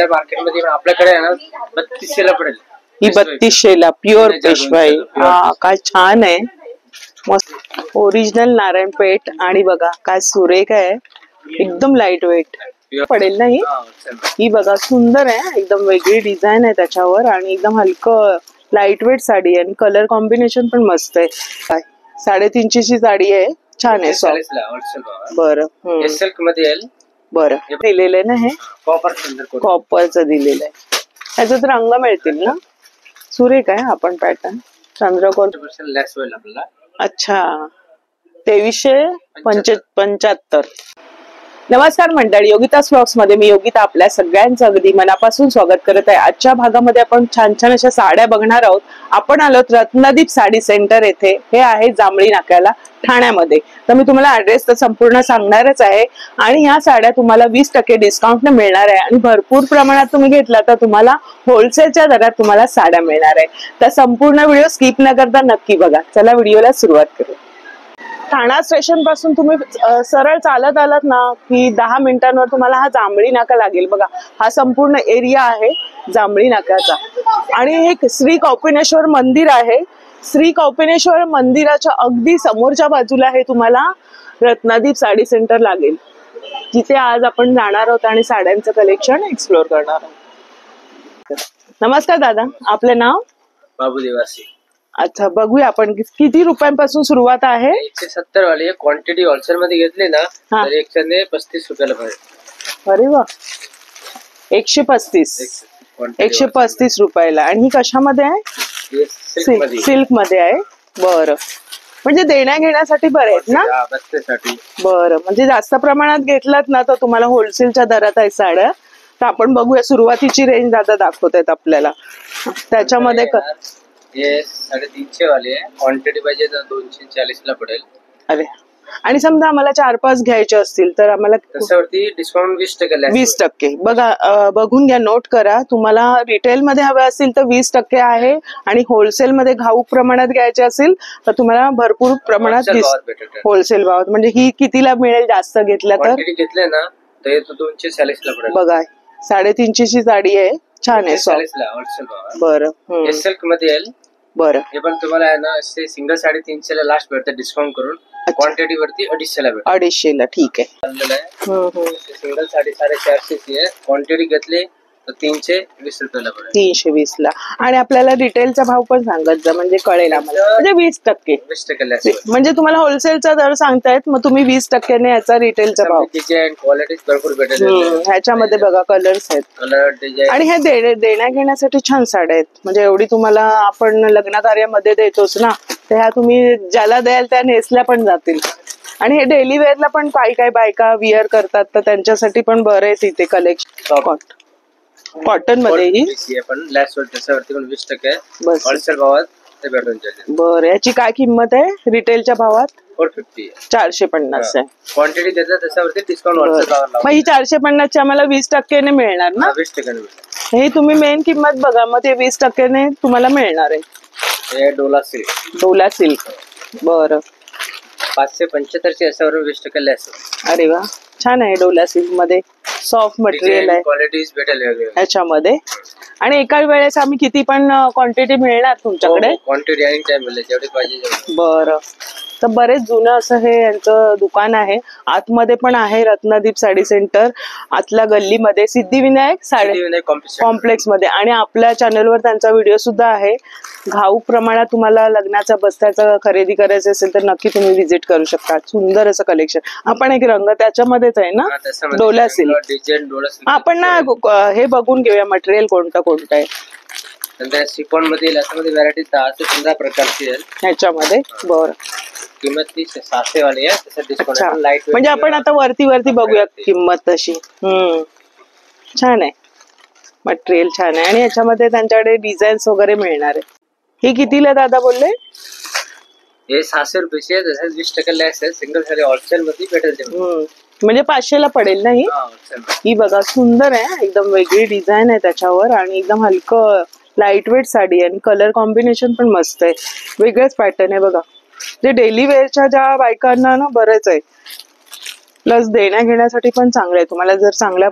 बाहेर मार्केटमध्ये आपल्याकडे आहे ना 3200 ला पडेल। ही 3200 प्युअर पेशवाई। हा काय छान आहे, मस्त ओरिजिनल नारायणपेठ। आणि बघा काय सुरेख आहे, एकदम लाईट वेट पडेल ना ही। ही बघा सुंदर आहे, एकदम वेगळी डिझाईन आहे त्याच्यावर आणि एकदम हलकं लाईट वेट साडी आहे आणि कलर कॉम्बिनेशन पण मस्त आहे। काय 350 ची साडी आहे, छान आहे सॉफ्ट। बरं सिल्क मध्ये येईल। बरं दिलेलं आहे ना हे कॉपरचं दिलेलं आहे, त्याच्यात रंग मिळतील ना। सुरेख आहे आपण पॅटर्न चंद्रकोर लेस होईल आपल्याला। अच्छा 2375। नमस्कार मंडळी, योगितास व्लॉग्स मध्ये मी योगिता आपल्या सगळ्यांचं अगदी मनापासून स्वागत करत आहे। आजच्या भागामध्ये आपण छान छान अशा साड्या बघणार आहोत। आपण आलोत रत्नदीप साडी सेंटर येथे, हे आहे जांभळी नाक्याला ठाण्यामध्ये। तर मी तुम्हाला ऍड्रेस तर संपूर्ण सांगणारच आहे आणि या साड्या तुम्हाला 20% डिस्काउंटने मिळणार आहे आणि भरपूर प्रमाणात तुम्ही घेतला तर तुम्हाला होलसेलच्या दरात तुम्हाला साड्या मिळणार आहे। तर संपूर्ण व्हिडिओ स्किप न करता नक्की बघा। चला व्हिडिओला सुरुवात करू। ठाणा स्टेशन पासून तुम्ही सरळ चालत आलात ना की 10 मिनिटांवर तुम्हाला हा जांभळी नाका लागेल। बघा हा संपूर्ण एरिया आहे जांभळी नाक्याचा आणि एक श्री कौपिनेश्वर मंदिर आहे। श्री कौपिनेश्वर मंदिराच्या अगदी समोरच्या बाजूला हे तुम्हाला रत्नदीप साडी सेंटर लागेल, जिथे आज आपण जाणार आहोत आणि साड्यांचं कलेक्शन एक्सप्लोर करणार आहोत। नमस्कार दादा, आपले नाव? बाबू देवासी। अच्छा बघूया आपण किती रुपयांपासून सुरुवात आहे। 170 वाली क्वांटिटी होलसेल मध्ये घेतली ना तर 135 रुपयाला पडेल। अरे वा 135 रुपयाला। आणि ही कशामध्ये आहे? सिल्क मध्ये आहे। बरं म्हणजे देण्या घेण्यासाठी बरे आहेत ना? बरं म्हणजे जास्त प्रमाणात घेतलात ना तर तुम्हाला होलसेलच्या दरात आहे साड्या। तर आपण बघूया सुरुवातीची रेंज दादा दाखवतायत आपल्याला। त्याच्यामध्ये ये 350 वाले है, क्वांटिटी पाहिजे तर 240 ला पडेल। अरे आणि समजा आम्हाला 4-5 घ्यायचे असतील तर आम्हाला त्याच्यावरती डिस्काउंट 20% 20%। बघा बघून घ्या, नोट करा। तुम्हाला रिटेल मध्ये हवे असतील तर 20% आहे आणि होलसेल मध्ये घाऊक प्रमाणात घ्यायचे असेल तर तुम्हाला भरपूर प्रमाणात होलसेल भावात। म्हणजे ही कितीला मिळेल जास्त घेतल्या तर? घेतले ना तर 240 ला पडेल। बघा 350 ची साडी आहे, छान आहे सॉफ्ट। बरं सिल्क मध्ये येईल। बरं हे पण तुम्हाला आहे ना सिंगल 350 ला लास्ट भेटते डिस्काउंट करून। क्वांटिटी वरती 250 ला भेटते। 250 ला ठीक आहे। सिंगल 450 ची आहे, क्वांटिटी घेतली तर 320 रुपयाला पडेल। 320 ला। आणि आपल्याला रिटेलचा भाव पण सांगत जा म्हणजे कळेल आम्हाला। म्हणजे 20% म्हणजे तुम्हाला होलसेलचा दर सांगतायत, मग तुम्ही 20% ने याचा रिटेलचा भाव। डिझाईन क्वालिटी भरपूर भेटेल ह्याच्यामध्ये। बघा कलर्स आहेत, कलर डिझाईन। आणि हे देण्या घेण्यासाठी छान साड्या आहेत। म्हणजे एवढी तुम्हाला आपण लग्न कार्यामध्ये देतोच ना, तर ह्या तुम्ही ज्याला द्याल त्या नेसल्या पण जातील। आणि हे डेली वेअरला पण काही बायका विअर करतात तर त्यांच्यासाठी पण बरं आहे तिथे कलेक्शन। कॉटन मध्ये ही पण लेस होईल, त्याच्यावरती पण 20% आहे होलसेल भावात ते भेटून जाईल। बरं याची काय किंमत आहे रिटेलच्या भावात? 450 450 आहे। क्वांटिटी देतात त्याच्यावरती डिस्काउंट होलसेल भावात। मग ही 450 ची आम्हाला 20% ने मिळणार ना? 20% मिळणार। हे तुम्ही मेन किंमत बघा, मग ते 20% ने तुम्हाला मिळणार आहे। हे डोला सिल्क। बरं 575 ची याच्यावर 20% लेस। अरे वा छान आहे, डोला सिल्क मध्ये सॉफ्ट मटेरियल आहे, क्वालिटीज भेटेल ह्याच्यामध्ये। आणि एका वेळेस आम्ही किती पण क्वांटिटी मिळणार तुमच्याकडे? क्वांटिटी आणि टाइम मिळेल जेवढी पाहिजे। बरं तर बरेच जुनं असं हे यांचं दुकान आहे। आतमध्ये पण आहे रत्नदीप साडी सेंटर, आतल्या गल्लीमध्ये सिद्धिविनायक साडी कॉम्प्लेक्स मध्ये। आणि आपल्या चॅनलवर त्यांचा व्हिडिओ सुद्धा आहे। घाऊक प्रमाणात तुम्हाला लग्नाचा बस्त्याचा खरेदी करायचं असेल तर नक्की तुम्ही व्हिजिट करू शकता। सुंदर असं कलेक्शन। आपण एक रंग त्याच्यामध्येच आहे ना, डोला सिल्क। आपण ना हे बघून घेऊया मटेरियल कोणतं कोणतं आहे। शिफॉन मध्ये व्हरायटी 10 ते 15 प्रकारची आहे ह्याच्यामध्ये। बरं किंमत 600 वाली आहे, त्याचा डिस्काउंट लाईट। म्हणजे आपण आता वरती बघूया किंमत तशी। छान आहे मटेरियल, छान आहे। आणि याच्यामध्ये त्यांच्याकडे डिझाईन्स वगैरे मिळणार आहे। हे कितीला दादा बोलले? हे 600 रुपयाची आहे, त्याचा 20% लेस आहे। सिंगल साडी होलसेल मध्ये भेटेल म्हणजे 500 ला पडेल ना ही? ही बघा सुंदर आहे, एकदम वेगळी डिझाईन आहे त्याच्यावर आणि एकदम हलकं लाईट वेट साडी आहे आणि कलर कॉम्बिनेशन पण मस्त आहे, वेगळंच पॅटर्न आहे। बघा जे डेली वेअरच्या ज्या बायकांना ना बरंच आहे। प्लस देण्या घेण्यासाठी पण चांगलं आहे. तुम्हाला जर चांगल्या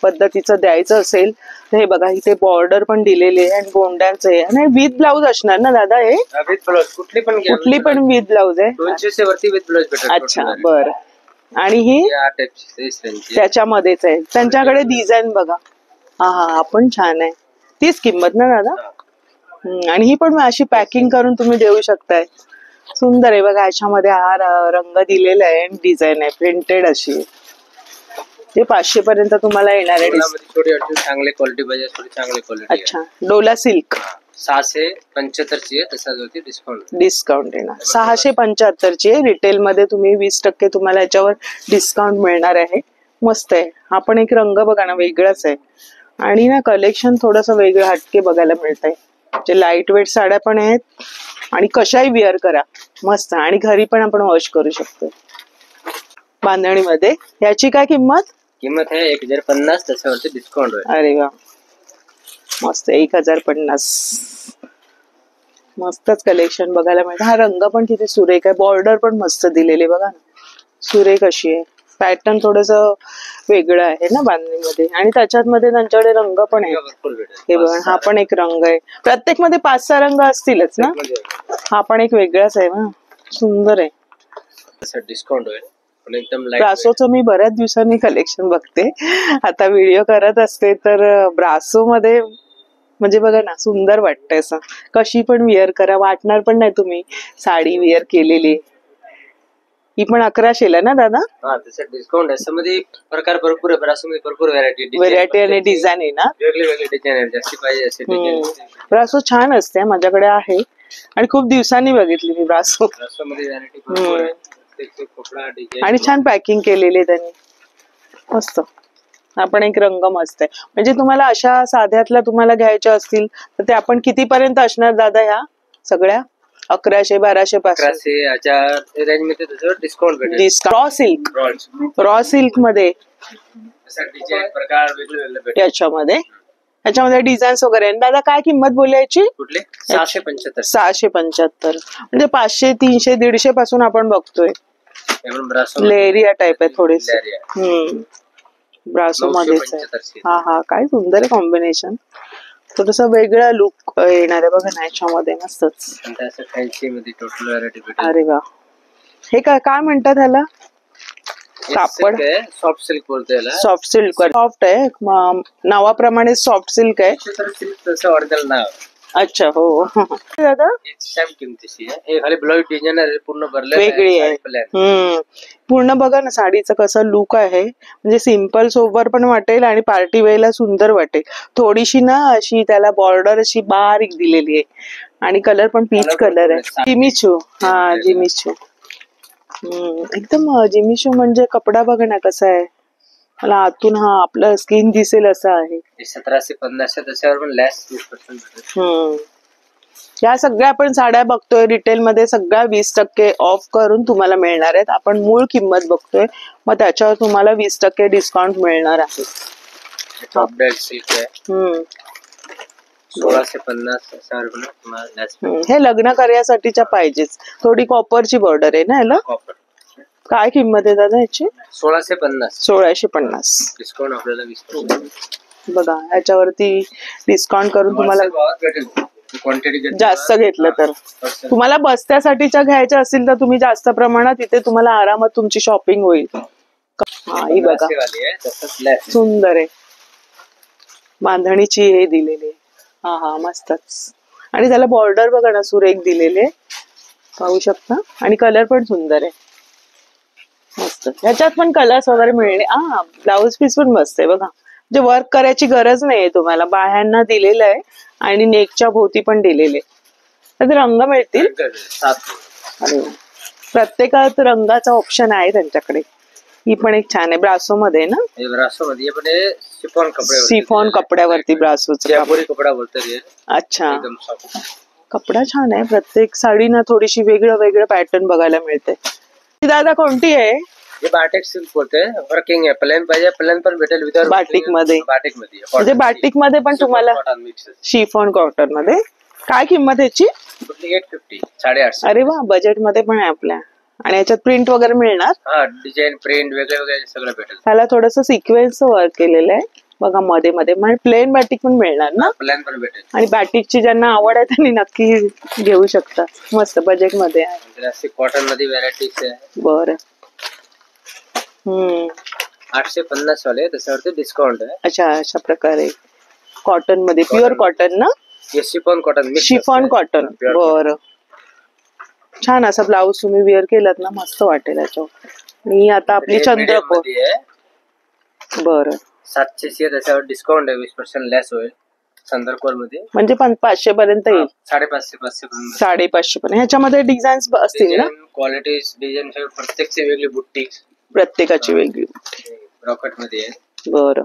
पद्धतीचं द्यायचं असेल तर हे बघा, इथे बॉर्डर पण दिलेली आहे आणि गोंड्यांचं आहे आणि विथ ब्लाऊज असणार ना दादा? हे विथ ब्लाउज कुठली पण विथ ब्लाऊज आहे. 200 वरती विथ ब्लाउज भेटेल. अच्छा बरं. आणि ही त्याच्यामध्येच आहे. त्यांच्याकडे डिझाईन बघा. हा पण छान आहे. तीच किंमत ना दादा? आणि ही पण अशी पॅकिंग करून तुम्ही देऊ शकताय. सुंदर आहे बघा. याच्यामध्ये हा रंग दिलेला आहे आणि डिझाईन आहे प्रिंटेड अशी. ते 500 पर्यंत तुम्हाला येणार आहे. चांगली क्वालिटी पाहिजे, थोडी चांगली क्वालिटी. अच्छा, डोला सिल्क 675 ची आहे. तसाच डिस्काउंट येणार. 675 ची आहे. रिटेल मध्ये तुम्ही 20% तुम्हाला याच्यावर डिस्काउंट मिळणार आहे. मस्त आहे. हा पण एक रंग बघा ना, वेगळाच आहे. आणि ना कलेक्शन थोडस वेगळं हटके बघायला मिळतंय. जे लाईट वेट साड्या पण आहेत आणि कशाही वेअर करा मस्त. आणि घरी पण आपण वॉश करू शकतो. बांधणीमध्ये याची काय किंमत आहे? 1050. त्याच्यावरती डिस्काउंट आहे. अरे वा, मस्त. 1050. मस्तच कलेक्शन बघायला मिळतं. हा रंग पण किती सुरेख आहे. बॉर्डर पण मस्त दिलेली बघा ना, सुरेख अशी आहे. पॅटर्न थोडस वेगळं आहे ना बांधणीमध्ये. आणि त्याच्यात मध्ये त्यांच्याकडे रंग पण आहे. हे बघा, हा पण एक रंग आहे. प्रत्येक मध्ये 5-6 रंग असतीलच ना. हा पण एक वेगळाच आहे ना, सुंदर आहे. डिस्काउंट होईल एकदम. ब्रासोचं मी बऱ्याच दिवसांनी कलेक्शन बघते. आता व्हिडिओ करत असते तर ब्रासो मध्ये म्हणजे बघा ना, सुंदर वाटतंय असं. कशी पण वेअर करा, वाटणार पण नाही तुम्ही साडी वेअर केलेली. ही पण 1100 ना दादा? हा, त्याचा डिस्काउंट आहे. मध्ये प्रकार भरपूर आहे. ब्रासोमध्ये भरपूर व्हरायटी आणि डिझाईन आहे ना, वेगळी डिझाईन आहे. जास्ती पाहिजे असे डिझाईन. ब्रासो छान असते, माझ्याकडे आहे आणि खूप दिवसांनी बघितली मी ब्रासो. मध्ये व्हरायटी भरपूर आहे. कपडा डिझाईन आणि छान पॅकिंग केलेली त्यांनी, मस्त. हा पण एक रंग मस्त आहे. म्हणजे तुम्हाला अशा साध्यातल्या तुम्हाला घ्यायच्या असतील तर ते आपण किती पर्यंत असणार दादा ह्या सगळ्या? 1100-1200 पासून 1100-1000 रेंज मध्ये त्याच्यावर डिस्काउंट भेटेल. रॉ सिल्क मध्ये प्रकार वेगळे याच्यामध्ये डिझाईन्स वगैरे आहे. दादा काय किंमत बोलायची? कुठले? 675. 675. म्हणजे 500, 300, 150 पासून आपण बघतोय. लेरिया टाइप आहे थोडीशी. ब्रासो मध्येच आहे. हा काय सुंदर आहे कॉम्बिनेशन. थोडस वेगळा लुक येणार आहे बघा ना याच्यामध्ये. मस्तच. अरे वा, हे काय म्हणतात ह्याला? कापड सॉफ्ट सिल्क बोलतो याला. Soft silk. सॉफ्ट आहे, नावाप्रमाणे सॉफ्ट सिल्क आहे. ऑरिजिनल नाव. अच्छा हो दादा. सेम किमतीची आहे. खाली ब्लाउज डिझाईन पूर्ण भरलेलं वेगळी आहे. पूर्ण बघा ना साडीचं कसं लुक आहे. म्हणजे सिंपल सोबर पण वाटेल आणि पार्टी वेअरला सुंदर वाटेल. थोडीशी ना अशी त्याला बॉर्डर अशी बारीक दिलेली आहे आणि कलर पण पीच कलर आहे. जिमिचू. हा जिमिचू. एकदम जिमिचू म्हणजे कपडा बघा ना कसा आहे. मला आतून हा आपलं स्किन दिसेल असं आहे. 1750. त्याच्यावर पण लेस 20% या सगळ्या आपण साड्या बघतोय रिटेल मध्ये सगळ्या 20% ऑफ करून तुम्हाला मिळणार आहेत. आपण मूळ किंमत बघतोय, मग त्याच्यावर तुम्हाला 20% डिस्काउंट मिळणार आहे. टॉप डेड सिल्क आहे. 1650. हे लग्न कार्यासाठीच्या पाहिजेच. थोडी कॉपरची बॉर्डर आहे ना ह्याला. काय किंमत आहे दादा याची? 1650. 1650. डिस्काउंट आपल्याला 20%. बघा याच्यावरती डिस्काउंट करून तुम्हाला क्वांटिटी जास्त घेतलं तर. तुम्हाला बस्त्यासाठीच्या घ्यायच्या असतील तर तुम्ही जास्त प्रमाणात इथे तुम्हाला आरामात तुमची शॉपिंग होईल. हा ही बघा सुंदर आहे. बांधणीची हे दिलेली आहे. हा मस्तच. आणि त्याला बॉर्डर बघा ना सुरेख दिलेले, पाहू शकता. आणि कलर पण सुंदर आहे, मस्त. ह्याच्यात पण कलर्स वगैरे मिळणे. ब्लाउज पीस पण मस्त आहे बघा. म्हणजे वर्क करायची गरज नाहीये तुम्हाला. बाह्यांना दिलेलं आहे आणि नेकच्या भोवती पण दिलेले. तर रंग मिळतील. प्रत्येकात रंगाचा ऑप्शन आहे त्यांच्याकडे. ही पण एक छान आहे. ब्रासो मध्ये ना. ब्रासो मध्ये पण सिफॉन कपड्यावरती ब्रासोचा कपडा बोलतो. अच्छा, कपडा छान आहे. प्रत्येक साडी ना थोडीशी वेगळं पॅटर्न बघायला मिळते. दादा कोणती आहे? बाटिक सिल्क बोलते. वर्किंग आहे. प्लेन पाहिजे प्लेन पण भेटेल. विदाउट बाटिक मध्ये. म्हणजे बाटिक मध्ये पण तुम्हाला शिफॉन कॉटन मध्ये. काय किंमत याची? 850. 850. अरे वा, बजेट मध्ये पण आहे आपल्या. आणि याच्यात प्रिंट वगैरे मिळणार. हा, डिझाईन प्रिंट वेगळे वेगळे सगळं भेटेल. त्याला थोडस सिक्वेन्स वर्क केलेलं आहे बघा मध्ये मध्ये. म्हणजे प्लेन बॅटिक पण मिळणार ना. प्लॅन पण भेटेल. आणि बॅटिकची ज्यांना आवड आहे त्यांनी नक्की घेऊ शकता. मस्त बजेट मध्ये आहे. कॉटन मध्ये व्हरायटीज आहे. बरं. 850 वाले, त्याच्यावरती डिस्काउंट आहे. अच्छा, अशा प्रकारे कॉटन मध्ये, प्युअर कॉटन ना. Chiffon cotton. Chiffon cotton. बरं. छान असा ब्लाऊज तुम्ही वेअर केलात ना, मस्त वाटेल याच्यावर. आणि आता आपली चंद्रकोर. बरं. 700 त्याच्यावर डिस्काउंट आहे, 20% लेस होईल चंद्रकोर मध्ये. म्हणजे 500 पर्यंत येईल. 550 पर्यंत. 550 पर्यंत. ह्याच्यामध्ये डिझाईन्स असतील ना. क्वालिटी डिझाईन प्रत्येकची वेगळी बुट्टी. प्रत्येकाची वेगळी. ब्रॉकेट मध्ये आहे. बरं.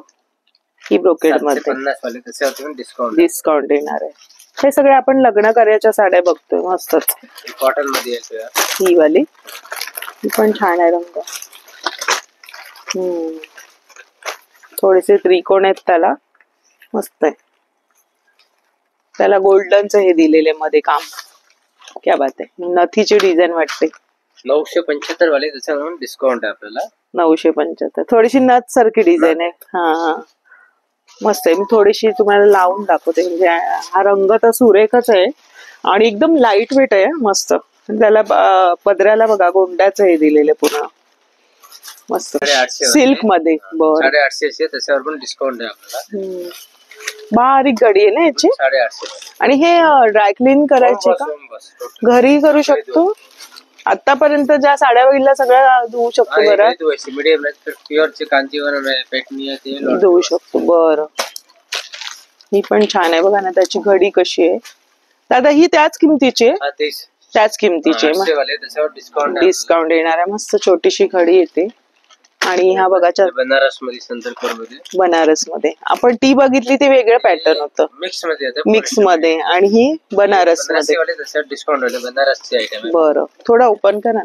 ही ब्रोकेड मध्ये 750 वाले, त्याच्यावर डिस्काउंट येणार आहे. हे सगळे आपण लग्न कार्याच्या साड्या बघतोय. मस्तच. कॉटन मध्ये आहे ही वाली. ही पण छान आहे रंग. थोडेसे त्रिकोण आहेत त्याला. मस्त आहे. त्याला गोल्डनचं हे दिलेले मध्ये काम. क्या बात आहे. नथीची डिझाईन वाटते. 975 वाले, त्याच्यावर डिस्काउंट आहे आपल्याला. 975. थोडीशी नथ सारखी डिझाईन आहे. हा, मस्त आहे. मी थोडीशी तुम्हाला लावून दाखवते. म्हणजे हा रंग तर सुरेखच आहे आणि एकदम लाईट वेट आहे. मस्त. त्याला पदराला बघा गोंड्याचं हे दिलेलं पूर्ण. मस्त. सिल्क मध्ये. बरं. 850, त्याच्यावर पण डिस्काउंट आहे आपल्याला. बारीक गडी आहे ना याची. 850. आणि हे ड्राय क्लीन करायचे का घरी करू शकतो. आतापर्यंत ज्या साड्या बघितल्या सगळ्या धुवू शकतो. बरं. प्युअरचे कांजीवरम आहे, पेटणी आहे, ते धुवू शकतो. बरं. ही पण छान आहे बघा ना. त्याची घडी कशी आहे दादा. ही त्याच किमतीची आहे. त्याच किमतीची आहे. डिस्काउंट येणार आहे. मस्त छोटीशी घडी येते. आणि हा बघा बनारस मध्ये, चंद्रकोर मध्ये. बनारस मध्ये आपण ती बघितली ती वेगळं पॅटर्न होतं. मिक्स मध्ये. आणि ही बनारस मध्ये. डिस्काउंट होते. बनारसची आयटम. बरं. थोडा ओपन करा.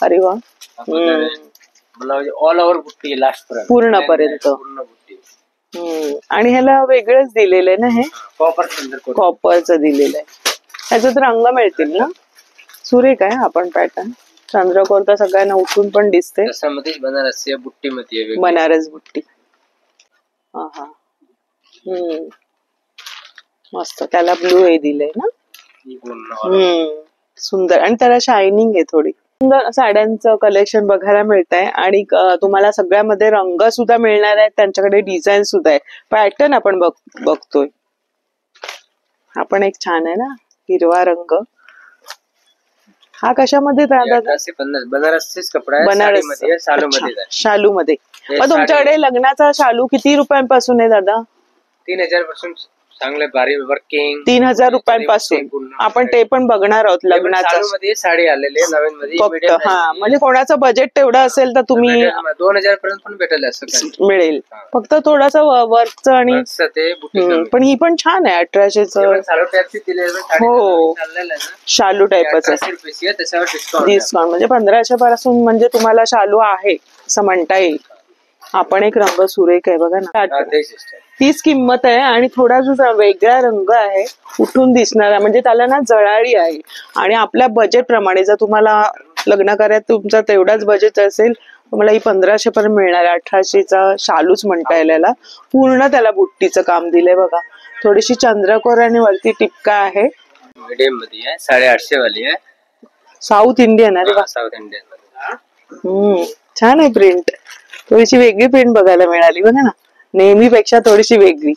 अरे वा. ऑल ओव्हर बुट्टी लास्ट पूर्ण पर्यंत. आणि ह्याला वेगळंच दिलेलं आहे ना. हे कॉपरचं दिलेलं आहे. ह्याच्यात रंग मिळतील ना. सुरेख आहे आपण पॅटर्न. चंद्रकोर तर सगळ्यांना उठून पण दिसते. बनारस बुट्टी मध्ये. बनारस बुट्टी. मस्त. त्याला ब्लू हे दिलंय ना. सुंदर. आणि त्याला शायनिंग आहे थोडी. सुंदर साड्यांचं कलेक्शन बघायला मिळत आहे. आणि तुम्हाला सगळ्यामध्ये रंग सुद्धा मिळणार आहेत. त्यांच्याकडे डिझाईन सुद्धा आहे. पॅटर्न आपण बघतोय. हा पण एक छान आहे ना, हिरवा रंग. हा कशामध्ये? बनारसचेच कपडा आहे. बनारस शालू मध्ये. मग तुमच्याकडे लग्नाचा शालू किती रुपयांपासून आहे दादा? 3000 पासून चांगले भारी वर्किंग. 3000 रुपयांपासून. आपण ते पण बघणार आहोत लग्नाचा. साडी आलेले नवीन मध्ये. हा, म्हणजे कोणाचं बजेट तेवढं असेल तर तुम्ही 2000 पर्यंत पण भेटेल असं मिळेल. फक्त थोडासा वर्कचं आणि पण ही पण छान आहे. 1800च. हो, शालू टाईपच आहे. डिस्काउंट म्हणजे 1500 पासून म्हणजे तुम्हाला शालू आहे असं म्हणता येईल. आपण एक रंग सुरेख आहे बघा ना. तीच किंमत आहे. आणि थोडा जो वेगळा रंग आहे उठून दिसणारा, म्हणजे त्याला ना जळाळी आहे. आणि आपल्या बजेट प्रमाणे जर तुम्हाला लग्न कार्यात तुमचा तेवढाच बजेट असेल, तुम्हाला ही 1500 पर्यंत मिळणार आहे. 1800चा शालूच म्हणता येईल याला. पूर्ण त्याला बुट्टीचं काम दिलंय बघा. थोडीशी चंद्रकोर आणि वरती टिपका आहे. मीडियम मध्ये आहे. 850 वाली आहे. साऊथ इंडियन आहे. South Indian. छान आहे प्रिंट. थोडीशी वेगळी प्रिंट बघायला मिळाली बघा ना. नेहमीपेक्षा थोडीशी वेगळी.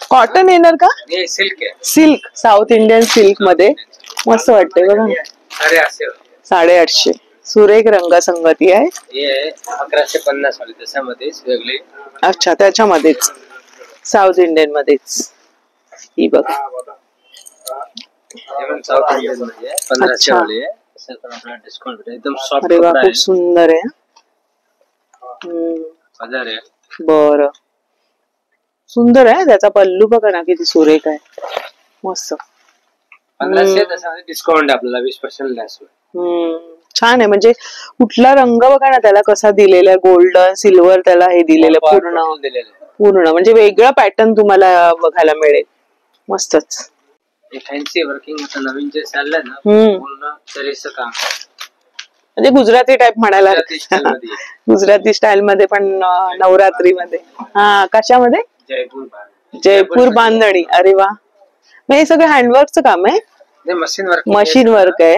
कॉटन येणार का? सिल्क आहे. सिल्क. साऊथ इंडियन सिल्क मध्ये. मस्त वाटते बघा. 850. सुरेख रंगसंगती आहे. 1150 वाली त्याच्यामध्येच वेगळी. अच्छा, त्याच्यामध्येच साऊथ इंडियन मध्येच. ही बघ. साऊथ इंडियन मध्ये 1500 वाली आहे. डिस्काउंट एकदम सॉफ्ट. अरे वा, खूप सुंदर आहे. बर. सुंदर आहे. त्याचा पल्लू बघा ना किती सुरेख आहे. मस्त. 1500 डिस्काउंट आपल्याला 20% लेस. छान आहे. म्हणजे कुठला रंग बघा ना त्याला कसा दिलेला आहे. गोल्डन सिल्वर त्याला हे दिलेलं पूर्ण म्हणजे वेगळा पॅटर्न तुम्हाला बघायला मिळेल. मस्तच. फॅन्सी वर्किंग आता नवीन जे चाललंय ना, पूर्ण तरीचं काम. म्हणजे गुजराती टाइप म्हणायला गुजराती style मध्ये आहे. गुजराती स्टाईल मध्ये पण नवरात्रीमध्ये. हा, कशामध्ये? जयपूर बांधणी. अरे वा, मग हे सगळं हँडवर्कचं काम आहे? Machine work. मशीन वर्क आहे,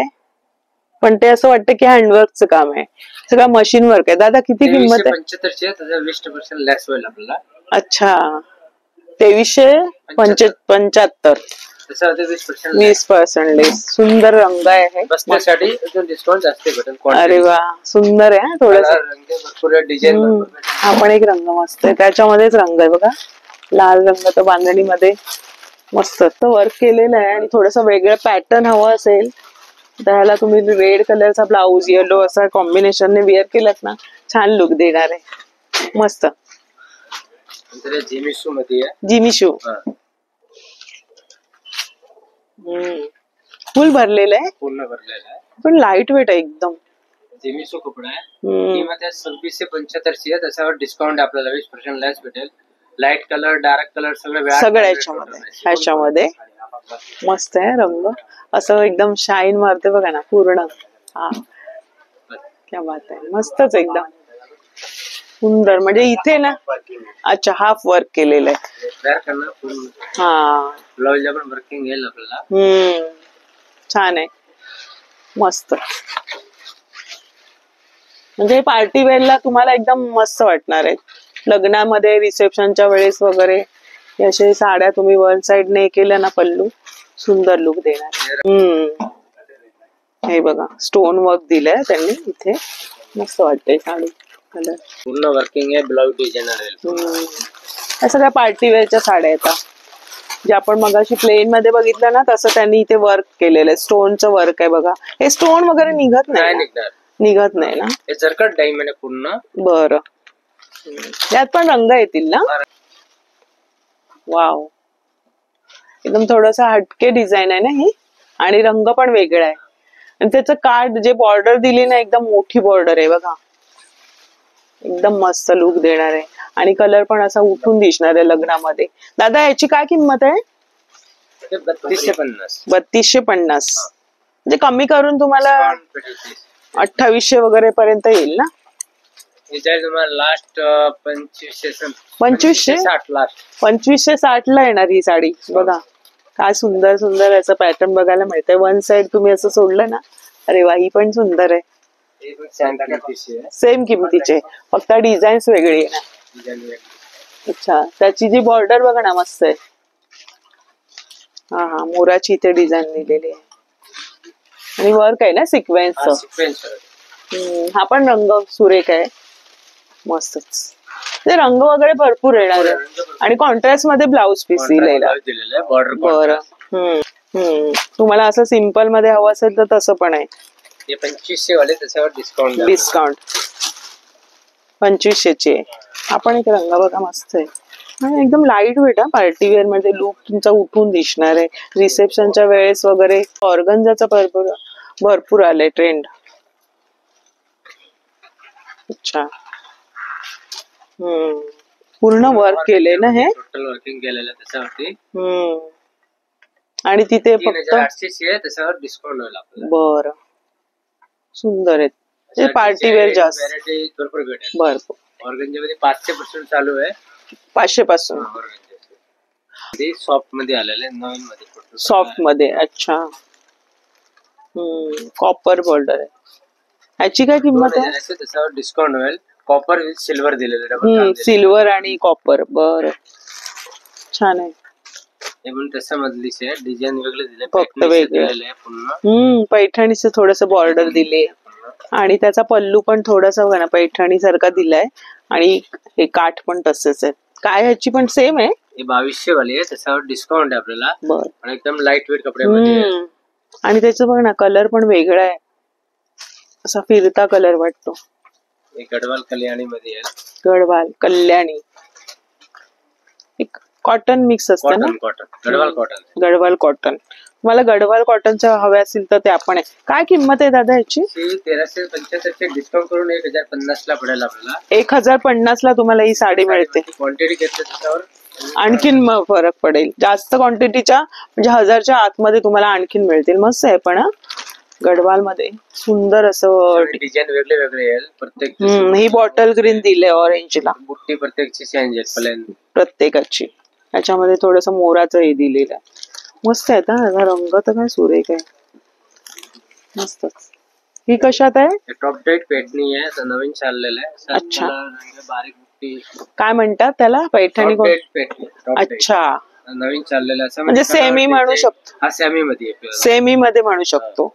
पण ते असं वाटतं की हँडवर्कचं काम आहे. सगळं मशीन वर्क आहे. दादा किती किंमत आहे? 275 त्याचा 20% लेस होईल आपल्याला. अच्छा, 2375. 20% लेस. सुंदर रंग आहे. बसण्यासाठी डिस्काउंट जास्त भेटेल. अरे वा, सुंदर आहे. थोडस भरपूर डिझाईन. हा पण एक रंग मस्त आहे, त्याच्यामध्येच रंग आहे बघा, लाल रंग. तो बांधणीमध्ये मस्त वर्क केलेलं आहे. आणि थोडस वेगळं पॅटर्न हवं असेल तर ह्याला तुम्ही रेड कलरचा ब्लाऊज, येलो असा कॉम्बिनेशनने वेअर केलात ना, छान लुक देणार आहे. मस्त. जिमिशू मध्ये आहे. जिमिशू. फुल भरलेलं आहे. पूर्ण भरलेला आहे, पण लाईट वेट आहे एकदम. जिमिशू कपडा आहे. किंमत 2675 ची आहे. त्याच्यावर डिस्काउंट आपल्याला 20% लेस भेटेल. लाईट कलर, डार्क कलर सगळं ह्याच्यामध्ये मस्त आहे रंग. असं एकदम शाईन मारते बघा ना पूर्ण. हा, क्या बात आहे. मस्तच एकदम सुंदर. म्हणजे इथे ना, अच्छा, हाफ वर्क केलेलं आहे. हा, ब्लाउज पण वर्किंग येईल आपल्याला. छान आहे, मस्त. म्हणजे पार्टी वेअरला तुम्हाला एकदम मस्त वाटणार आहे. लग्नामध्ये, रिसेप्शनच्या वेळेस वगैरे अशा साड्या तुम्ही वन साइड ने केल्या ना, पल्लू सुंदर लुक देणार. हे बघा, स्टोन वर्क दिलंय त्यांनी इथे. मस्त वाटतंय साडी. कलर पूर्ण वर्किंग आहे. ब्लाउज डिझाईन आहे. या सगळ्या पार्टी वेअरच्या साड्या येतात. जे आपण मगाशी प्लेन मध्ये बघितलं ना, तसं त्यांनी इथे वर्क केलेलं आहे. स्टोनचं वर्क आहे बघा. हे स्टोन वगैरे निघत नाही? निघत नाही ना. हे जरकट डायमंड आहे पूर्ण. बरं, यात पण रंग येतील ना? वाव, एकदम थोडस हटके डिझाईन आहे ना ही. आणि रंग पण वेगळा आहे. आणि त्याचं कार्ड जे बॉर्डर दिली ना, एकदम मोठी बॉर्डर आहे बघा. एकदम मस्त लुक देणार आहे. आणि कलर पण असा उठून दिसणार आहे लग्नामध्ये. दादा, याची काय किंमत आहे? 3250. 3250. म्हणजे कमी करून तुम्हाला 2800 वगैरे पर्यंत येईल ना? तुम्हाला लास्ट 2560 ला येणार ही साडी. बघा काय सुंदर सुंदर याचं पॅटर्न बघायला मिळतंय. वन साइड तुम्ही असं सोडलं ना, अरे वा, ही पण सुंदर आहे. सेम किमतीचे, फक्त डिझाईन्स वेगळी आहे ना. अच्छा, त्याची जी बॉर्डर बघा ना, मस्त आहे. हा, मोराची इथे डिझाईन दिलेली आहे. आणि वर्क आहे ना सिक्वेन्स. हा पण रंग सुरेख आहे, मस्तच. ते रंग वगैरे भरपूर येणार आहे. आणि कॉन्ट्रास्ट मध्ये ब्लाउज पीस दिलेला. बरं. तुम्हाला असं सिंपल मध्ये हवं असेल तर तसं पण आहे. 2500 वाले, त्याच्यावर डिस्काउंट 2500 चे. आपण एक रंग बघा, मस्त आहे. आणि एकदम लाईट वेट आहे. पार्टी वेअर मध्ये लुक तुमचा उठून दिसणार आहे. रिसेप्शनच्या वेळेस वगैरे ऑर्गन्झाचा भरपूर आलाय ट्रेंड. अच्छा, पूर्ण वर्क केले ना हे. टोटल वर्किंग केलेलं त्याच्यावरती. आणि तिथे फक्त 800 आहे, त्याच्यावर डिस्काउंट होईल आपल्याला. बरं, सुंदर आहे. पार्टी वेअर जास्त व्हरायटी भरपूर भेटेल. भरपूर. ऑर्गन्झामध्ये 500% चालू आहे. 500 पासून सॉफ्ट मध्ये आलेलं आहे, नवीन मध्ये. सॉफ्ट मध्ये. अच्छा, कॉपर बॉर्डर आहे. याची काय किंमत आहे? त्याच्यावर डिस्काउंट होईल. कॉपर विथ सिल्वर दिलेलं. सिल्वर आणि कॉपर. बरं, छान आहे. हे पण त्याच्यामधलीच आहे. डिझाईन वेगळे दिले, फक्त वेगळे. पैठणीचं थोडस बॉर्डर दिले. आणि त्याचा पल्लू पण थोडासा बघा ना, पैठणी सारखा दिलाय. आणि हे काठ पण तसेच आहे. काय ह्याची पण सेम आहे? हे 2200 वाली आहे, त्याच्यावर डिस्काउंट आहे आपल्याला. बरं, एकदम लाईट वेट कपड्यामध्ये. आणि त्याचं बघ ना, कलर पण वेगळा आहे. असा फिरता कलर वाटतो. गडवाल कल्याणी मध्ये आहे. गडवाल कल्याणी. एक कॉटन मिक्स असतं ना. गडवाल कॉटन. मला गडवाल कॉटनच्या हव्या असतील तर ते आपण आहे. काय किंमत आहे दादा याची? 1375 डिस्काउंट करून 1050 ला पडेल आपल्याला. 1050 ला तुम्हाला ही साडी मिळते. क्वांटिटी घेतली त्याच्यावर आणखीन फरक पडेल. जास्त क्वांटिटीच्या म्हणजे 1000च्या आतमध्ये तुम्हाला आणखीन मिळतील. मस्त आहे पण. गडवाल मध्ये सुंदर असं डिझाईन वेगळे वेगळे येईल प्रत्येक. ही बॉटल ग्रीन दिले ऑरेंजला, बुट्टी प्रत्येकची चेंज आहे प्लेन प्रत्येकाची. याच्यामध्ये थोडस मोराचं हे दिलेलं आहे. मस्त आहे हा रंग तर काय सुरेख आहे, मस्त. ही कशात आहे? टॉप डेट पैठणी आहे, तर नवीन चाललेलं आहे. अच्छा. बारीक बुट्टी काय म्हणतात त्याला? Paithani top dead Paithani. अच्छा, नवीन चाललेलं असं म्हणजे सेमी म्हणू शकतो. हा सेमी मध्ये सेमी मध्ये म्हणू शकतो.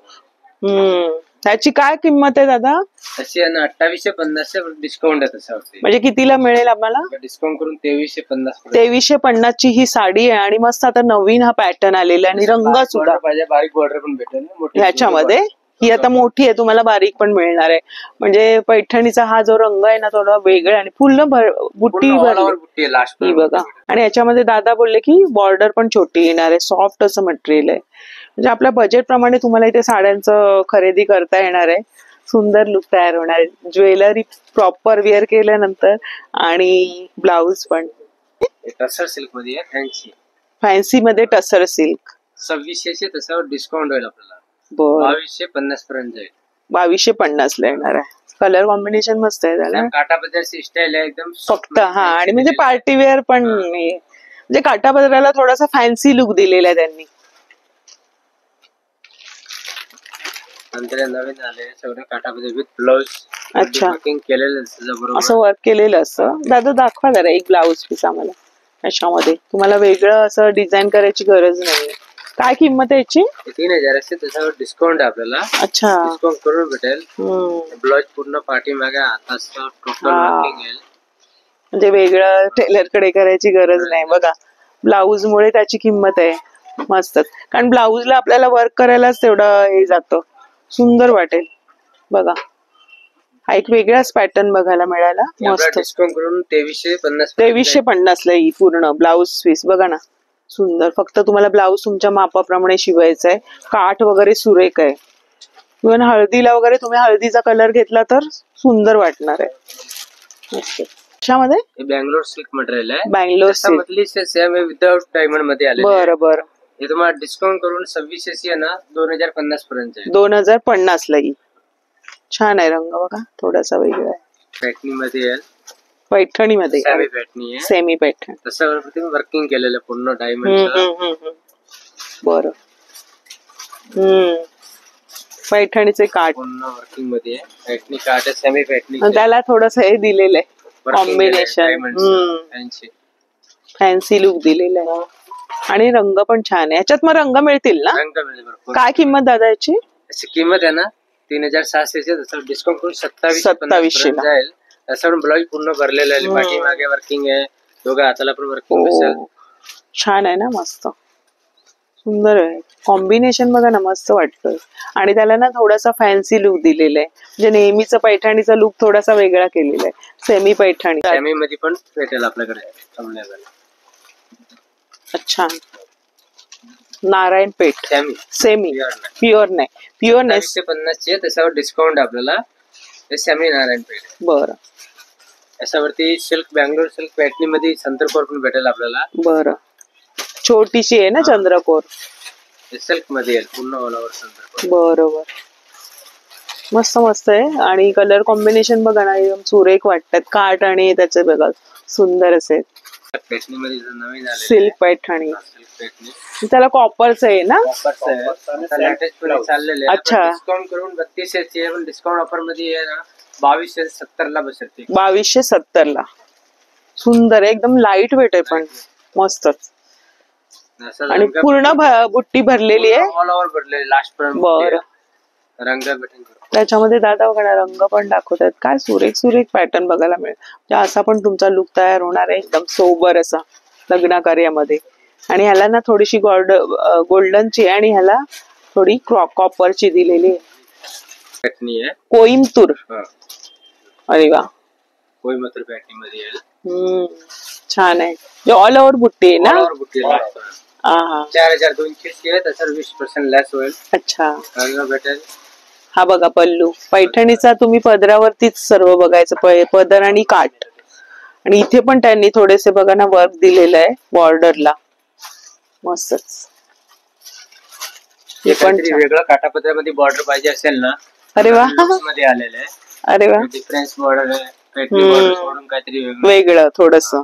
त्याची काय किंमत आहे दादा? तशी आहे ना 2850 डिस्काउंट आहे तशावरती. म्हणजे कितीला मिळेल आम्हाला? डिस्काउंट करून 2350. 2350 ची ही साडी आहे आणि मस्त आता नवीन हा पॅटर्न आलेला आणि रंग सुद्धा पाहिजे, बारीक बॉर्डर पण भेटेल ह्याच्यामध्ये. ही आता मोठी आहे, तुम्हाला बारीक पण मिळणार आहे. म्हणजे पैठणीचा हा जो रंग आहे ना थोडा वेगळा आणि पूर्ण बुट्टी लास्ट ही बघा. आणि याच्यामध्ये दादा बोलले की बॉर्डर पण छोटी येणार आहे, सॉफ्ट असं मटेरियल आहे. म्हणजे आपल्या बजेट प्रमाणे तुम्हाला इथे साड्यांचं खरेदी करता येणार आहे. सुंदर लुक तयार होणार आहे, ज्वेलरी प्रॉपर वेअर केल्यानंतर आणि ब्लाउज पण टसर सिल्क मध्ये आहे, फॅन्सी मध्ये टसर सिल्क. 2600 त्याच्यावर डिस्काउंट होईल आपल्याला. 2250 पर्यंत जाईल. 2250 ला येणार आहे. कलर कॉम्बिनेशन मस्त आहे त्याला. काठापदराची स्टाईल आहे एकदम फक्त. हा, आणि म्हणजे पार्टी वेअर पण म्हणजे काठापदराला थोडासा फॅन्सी लुक दिलेला आहे त्यांनी. नंतर नवीन आले सगळं काठापदर विथ ब्लाउज. अच्छा, केलेलं असं वर्क केलेलं असतं. दादा दाखवा जरा एक ब्लाउज पीस आम्हाला याच्यामध्ये. तुम्हाला वेगळं असं डिझाईन करायची गरज नाही. काय किंमत आहे याची? 3000 असते, त्याच्यावर डिस्काउंट आहे आपल्याला. अच्छा, डिस्काउंट करून भेटेल. ब्लाउज पूर्ण पाठी मागे हाताचं टोटल वर्किंग आहे. म्हणजे वेगळं टेलर कडे करायची गरज नाही. बघा, ब्लाऊज मुळे त्याची किंमत आहे. मस्तच, कारण ब्लाऊजला आपल्याला वर्क करायलाच तेवढं हे जातं, सुंदर वाटेल. बघा, हा एक वेगळाच पॅटर्न बघायला मिळाला. मस्त. डिस्काउंट करून 2350. 2350 ला ही पूर्ण ब्लाऊज पीस बघा ना, सुंदर. फक्त तुम्हाला ब्लाऊज तुमच्या मापाप्रमाणे शिवायचा आहे. काठ वगैरे सुरेख आहे. इव्हन हळदीला वगैरे तुम्ही हळदीचा कलर घेतला तर सुंदर वाटणार आहे. कशामध्ये? बँगलोर सिल्क मटेरियल आहे. Bangalore silk same without diamond मध्ये आले. बरं. हे तुम्हाला डिस्काउंट करून 2600 आहे ना 2050 पर्यंत आहे. 2050 ला. छान आहे रंग बघा, थोडासा वेगळा आहे. पैठणी मध्ये आहे. पैठणी मध्ये सेमी पैठणी आहे. सेमी पैठणी. तसं वर्किंग केलेलं पूर्ण डायमंड. बरं. पैठणीचे काठ पूर्ण वर्किंग मध्ये आहे. पैठणी काठ आहे, सेमी पैठणी. त्याला थोडस हे दिलेलं आहे कॉम्बिनेशन. फॅन्सी लुक दिलेला आहे आणि रंग पण छान आहे. याच्यात मग रंग मिळतील ना? रंग मिळेल. काय किंमत दादा याची? किंमत आहे ना 3600. डिस्काउंट करून 2700 जाईल. त्याच्यावर ब्लाउज पूर्ण भरलेलं आहे, पाठी मागे वर्किंग आहे, दोघा हाताला पण वर्किंग. छान आहे ना, मस्त सुंदर आहे. कॉम्बिनेशन बघा ना, मस्त वाटतं. आणि त्याला ना थोडासा फॅन्सी लुक दिलेला आहे. म्हणजे नेहमीचा पैठणीचा लुक थोडासा वेगळा केलेला आहे. सेमी पैठणी. सेमी मध्ये पण भेटेल आपल्याकडे. अच्छा, नारायणपेठ सेमी. प्युअर नाही. 250 त्याच्यावर डिस्काउंट आपल्याला. सेमी नारायणपेठ. बरं. याच्यावरती सिल्क बँगलोर सिल्क पैठणी मध्ये चंद्रकोर पण भेटेल आपल्याला. बरं. छोटीशी आहे ना चंद्रकोर. सिल्क मध्ये पूर्ण ऑल ओव्हर चंद्रकोर. बरोबर. मस्त मस्त आहे. आणि कलर कॉम्बिनेशन बघा ना, एकदम सुरेख वाटतात. काठ आणि त्याचे बघा सुंदर असे. पैठणी मध्ये नवीन आले सिल्क पैठणी. त्याला कॉपरच आहे ना? चाललेले. अच्छा. डिस्काउंट करून 3200 पण डिस्काउंट ऑफर मध्ये आहे ना 2270 ला बसते. 2270 ला. सुंदर एकदम लाईट वेट आहे पण मस्तच. आणि पूर्ण बुट्टी भरलेली आहे. ऑल ओव्हर भरलेली लास्ट पर्यंत. बरं. रंग भेटेल त्याच्यामध्ये. दादा बघा रंग पण दाखवतात. काय सुरेख सुरेख पॅटर्न बघायला मिळेल. असा पण तुमचा लुक तयार होणार आहे, एकदम सोबर असा लग्न कार्यामध्ये. आणि ह्याला ना थोडीशी गोल्डनची आणि ह्याला थोडी कॉपरची दिलेली आहे. कोइंबतूर. अरे वा, कोइंबतूर पॅटर्न मध्ये. छान आहे. ऑल ओव्हर बुट्टी आहे ना? 4200 त्याच्यावर 20% लेस होईल. अच्छा. भेटेल. हा बघा पल्लू पैठणीचा. तुम्ही पदरावरतीच सर्व बघायचं, पदर आणि काठ. आणि इथे पण त्यांनी थोडेसे बघा ना वर्क दिलेलं आहे बॉर्डरला. मस्तच. हे पण वेगळं काठापदरामध्ये बॉर्डर पाहिजे असेल ना, अरे वा मध्ये आलेलं आहे. अरे वा, डिफरन्स बॉर्डर आहे, पॅटर्न बॉर्डर सोडून काहीतरी वेगळं थोडस.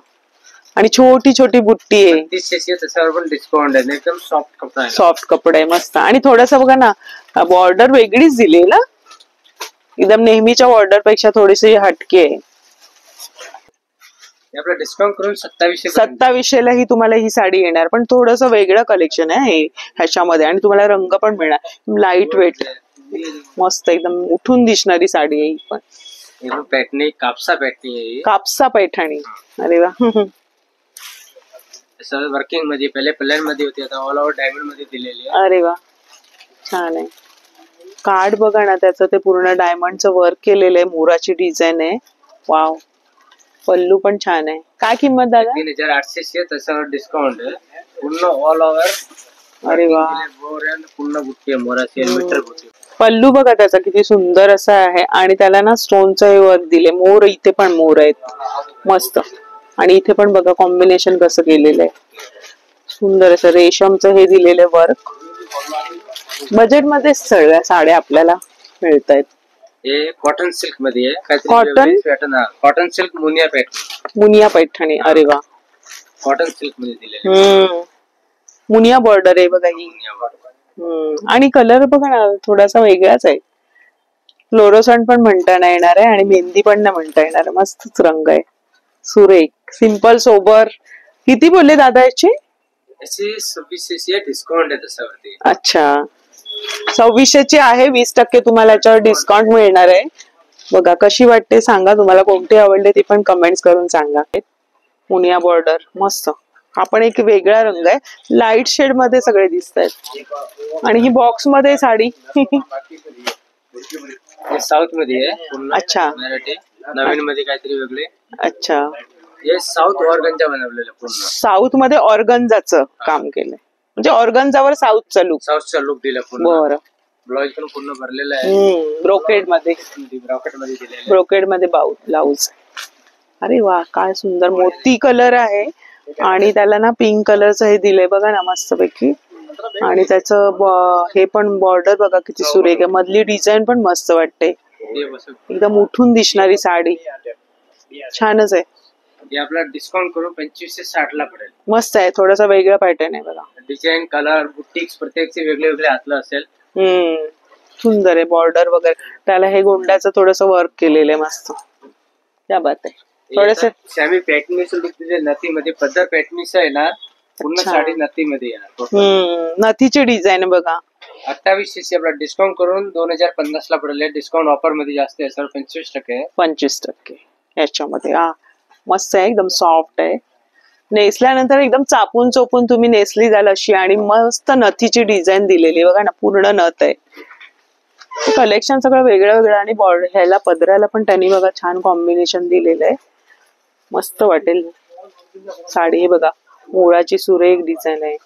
आणि छोटी छोटी बुट्टी आहे. 30 त्याच्यावर पण डिस्काउंट आहे. एकदम सॉफ्ट कपडा आहे. सॉफ्ट कपडा आहे मस्त. आणि थोडस बघा ना, बॉर्डर वेगळीच दिली ना, एकदम नेहमीच्या बॉर्डर पेक्षा थोडीशी हटके आहे. आपला डिस्काउंट करून 2700 ला ही तुम्हाला ही साडी येणार. पण थोडस वेगळं कलेक्शन आहे ह्याच्यामध्ये. आणि तुम्हाला रंग पण मिळणार. लाईट वेट मस्त एकदम उठून दिसणारी साडी आहे ही पण. पॅटर्न कापसा पॅटर्न आहे. कापसा पैठणी. अरे वा. वर्किंग मध्ये पहिले प्लेन मध्ये होती, आता ऑल ओव्हर डायमंड मध्ये दिलेली आहे. अरे वा, छान आहे. कार्ड बघा ना, त्याचं ते पूर्ण डायमंडचं वर्क केलेलं आहे. मोराची डिझाईन आहे. वाव. पल्लू पण छान आहे. काय किंमत दादा? 3800 त्याच्यावर डिस्काउंट आहे. पूर्ण ऑल ओव्हर. अरे वा, पूर्ण बुट्टी आहे मोराची, मीटर बुट्टी. पल्लू बघा त्याचा किती सुंदर असा आहे. आणि त्याला ना स्टोनचं वर्क दिले. मोर इथे पण मोर आहेत मस्त. आणि इथे पण बघा कॉम्बिनेशन कसं केलेलं आहे. सुंदर असं रेशमचं हे दिलेलं वर्क. बजेट मध्ये सगळ्या साड्या आपल्याला मिळत आहेत. हे कॉटन सिल्क मध्ये आहे. Cotton silk Muniya Muniya Paithani. अरे वा, कॉटन सिल्क मध्ये दिलेलं. मुनिया बॉर्डर आहे बघा ही. आणि कलर बघा ना, थोडासा वेगळाच आहे. फ्लोरोसंट पण म्हणता नाही येणार आहे आणि मेहंदी पण नाही म्हणता येणार. मस्तच रंग आहे, सुरेख, सिंपल, सोबर. किती बोलले दादा याचे? 2600 डिस्काउंट आहे त्याच्यावरती. अच्छा, 2600 आहे. 20% तुम्हाला याच्यावर डिस्काउंट मिळणार आहे. बघा कशी वाटते सांगा. तुम्हाला कोणती आवडले ती पण कमेंट्स करून सांगा. मुनिया बॉर्डर मस्त. हा पण एक वेगळा रंग आहे. लाईट शेड मध्ये सगळे दिसत आहेत. आणि ही बॉक्स मध्ये साडी. साऊथ मध्ये आहे. अच्छा, नवीन मध्ये काहीतरी वेगळे. अच्छा, हे साऊथ ऑर्गनचा बनवलेलं पूर्ण. साऊथ मध्ये ऑर्गन्झाचं काम केलंय. म्हणजे ऑर्गन्झावर साऊथचा लुक दिला पूर्ण. बरं. ब्लाउज पण पूर्ण भरलेला आहे. ब्रोकेड मध्ये दिलेलं. ब्रोकेड मध्ये ब्लाउज. अरे वा, काय सुंदर मोती कलर आहे. आणि त्याला ना पिंक कलरचं हे दिलंय बघा ना मस्तपैकी. आणि त्याचं हे पण बॉर्डर बघा किती सुरेख आहे. मधली डिझाईन पण मस्त वाटते. एकदम उठून दिसणारी साडी. छानच आहे. आपला डिस्काउंट करून 2560 ला पडेल. मस्त आहे. थोडासा वेगळा पॅटर्न आहे बघा. डिझाईन, कलर, बुटिक्स प्रत्येकचे वेगळे वेगळे हातलं असेल. सुंदर आहे. बॉर्डर वगैरे त्याला हे गोंड्याचं थोडस वर्क केलेलं आहे मस्त. त्या बात आहे. थोडस सॅमी पॅटर्नीच नथी मध्ये पदर पॅटर्नीच आहे ना. पूर्ण साडी नथी मध्ये येणार. नथीची डिझाईन बघा. 2800 आपला डिस्काउंट करून 2050 ला पडेल. डिस्काउंट ऑफर मध्ये जास्त आहे सर. 25% 25% याच्यामध्ये. मस्त आहे. एकदम सॉफ्ट आहे. नेसल्यानंतर एकदम चापून चोपून तुम्ही नेसली जाल अशी. आणि मस्त नथीची डिझाईन दिलेली बघा ना. पूर्ण नथ आहे. कलेक्शन सगळं वेगळं वेगळं. आणि बॉर्डर ह्याला पदराला पण त्यांनी बघा छान कॉम्बिनेशन दिलेलं आहे. मस्त वाटेल साडी. हे बघा मोराची सुरेख डिझाईन आहे.